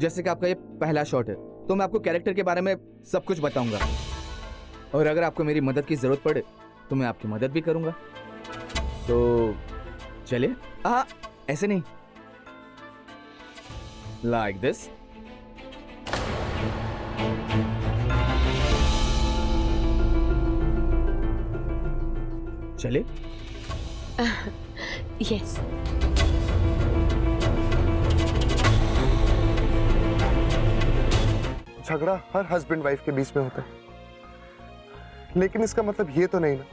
जैसे कि आपका ये पहला शॉट है, तो मैं आपको कैरेक्टर के बारे में सब कुछ बताऊंगा, और अगर आपको मेरी मदद की जरूरत पड़े तो मैं आपकी मदद भी करूंगा। तो चलिए। ऐसे नहीं, लाइक दिस। चलिए। यस। झगड़ा हर हस्बैंड वाइफ के बीच में होता है, लेकिन इसका मतलब ये तो नहीं ना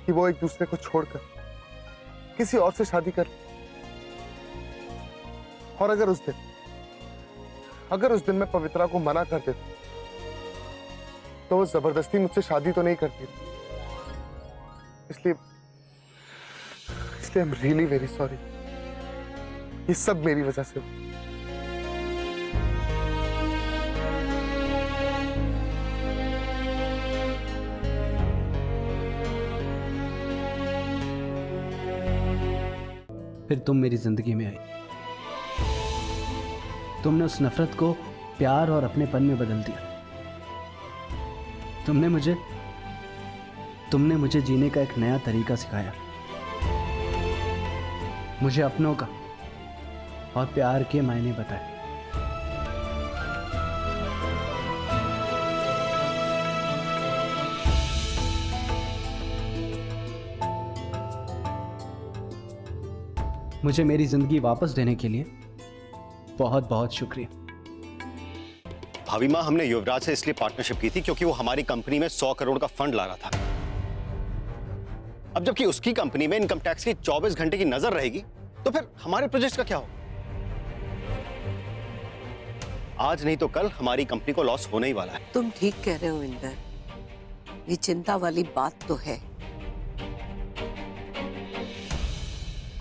कि वो एक दूसरे को छोड़कर किसी और से शादी कर। और अगर उस दिन मैं पवित्रा को मना कर देता तो वो जबरदस्ती मुझसे शादी तो नहीं करती। इसलिए I am really very sorry. ये सब मेरी वजह से। फिर तुम मेरी जिंदगी में आई। तुमने उस नफरत को प्यार और अपनेपन में बदल दिया। तुमने मुझे जीने का एक नया तरीका सिखाया, मुझे अपनों का और प्यार के मायने बताए। मुझे मेरी जिंदगी वापस देने के लिए बहुत बहुत शुक्रिया। भाभी माँ, हमने युवराज से इसलिए पार्टनरशिप की थी क्योंकि वो हमारी कंपनी में 100 करोड़ का फंड ला रहा था। अब जबकि उसकी कंपनी में इनकम टैक्स की 24 घंटे की नजर रहेगी, तो फिर हमारे प्रोजेक्ट का क्या हो? आज नहीं तो कल हमारी कंपनी को लॉस होने ही वाला है। तुम ठीक कह रहे हो इंदर, ये चिंता वाली बात तो है।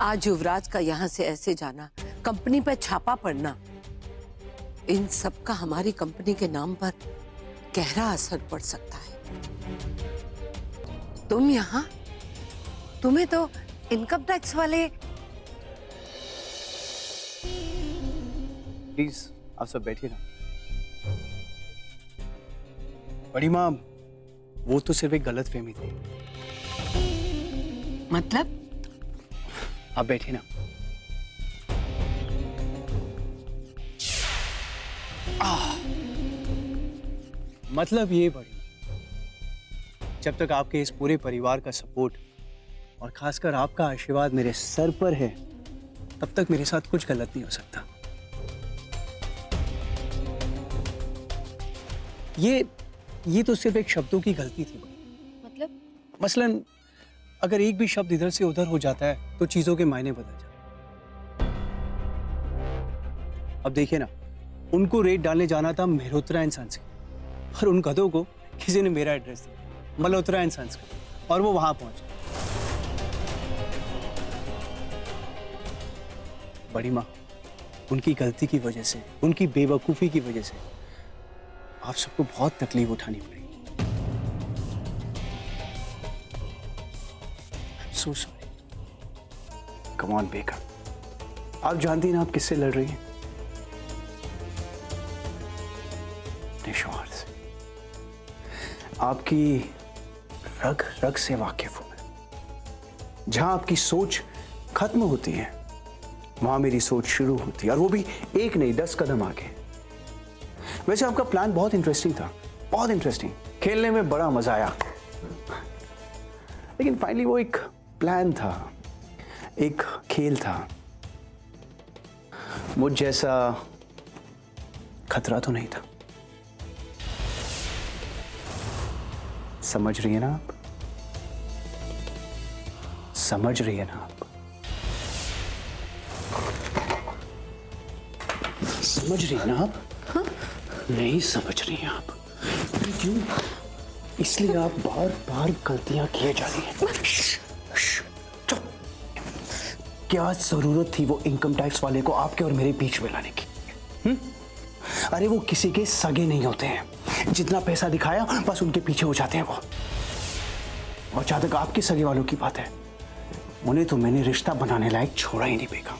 आज युवराज का यहाँ से ऐसे जाना, कंपनी पर छापा पड़ना, इन सब का हमारी कंपनी के नाम पर गहरा असर पड़ सकता है। तुम यहाँ, तुम्हें तो इनकम टैक्स वाले। प्लीज आप सब बैठिए ना। बड़ी माँ, वो तो सिर्फ एक गलतफहमी थी। मतलब? आप बैठिए ना। मतलब ये बड़ी, जब तक आपके इस पूरे परिवार का सपोर्ट और खासकर आपका आशीर्वाद मेरे सर पर है, तब तक मेरे साथ कुछ गलत नहीं हो सकता। ये तो सिर्फ एक शब्दों की गलती थी। मतलब? मसलन अगर एक भी शब्द इधर से उधर हो जाता है तो चीजों के मायने बदल जाते। अब देखिए ना, उनको रेट डालने जाना था मेहरोत्रा एंड सन्स, और उन गधों को किसी ने मेरा एड्रेस दिया, मल्होत्रा एंड सन्स, और वो वहां पहुंचे। बड़ी माँ, उनकी गलती की वजह से, उनकी बेवकूफी की वजह से आप सबको बहुत तकलीफ उठानी पड़ी। So sorry. Come on, बेका। आप जानती ना आप किससे लड़ रही हैं? अपने शौहर से। आपकी रग रग से वाकिफ हूं मैं। जहां आपकी सोच खत्म होती है, वहां मेरी सोच शुरू होती है, और वो भी एक नहीं 10 कदम आगे। वैसे आपका प्लान बहुत इंटरेस्टिंग था, बहुत इंटरेस्टिंग, खेलने में बड़ा मजा आया, लेकिन फाइनली वो एक प्लान था, एक खेल था। मुझ जैसा खतरा तो नहीं था। समझ रही है ना आप? समझ रही है ना आप? समझ रही है ना आप? हाँ? नहीं समझ रही हैं आप? क्यों? इसलिए आप बार बार गलतियां किए जा रही हैं। क्या जरूरत थी वो इनकम टैक्स वाले को आपके और मेरे बीच में लाने की? अरे वो किसी के सगे नहीं होते हैं, जितना पैसा दिखाया बस उनके पीछे हो जाते हैं वो। और जहां तक आपके सगे वालों की बात है, उन्हें तो मैंने रिश्ता बनाने लायक छोड़ा ही नहीं बेगा।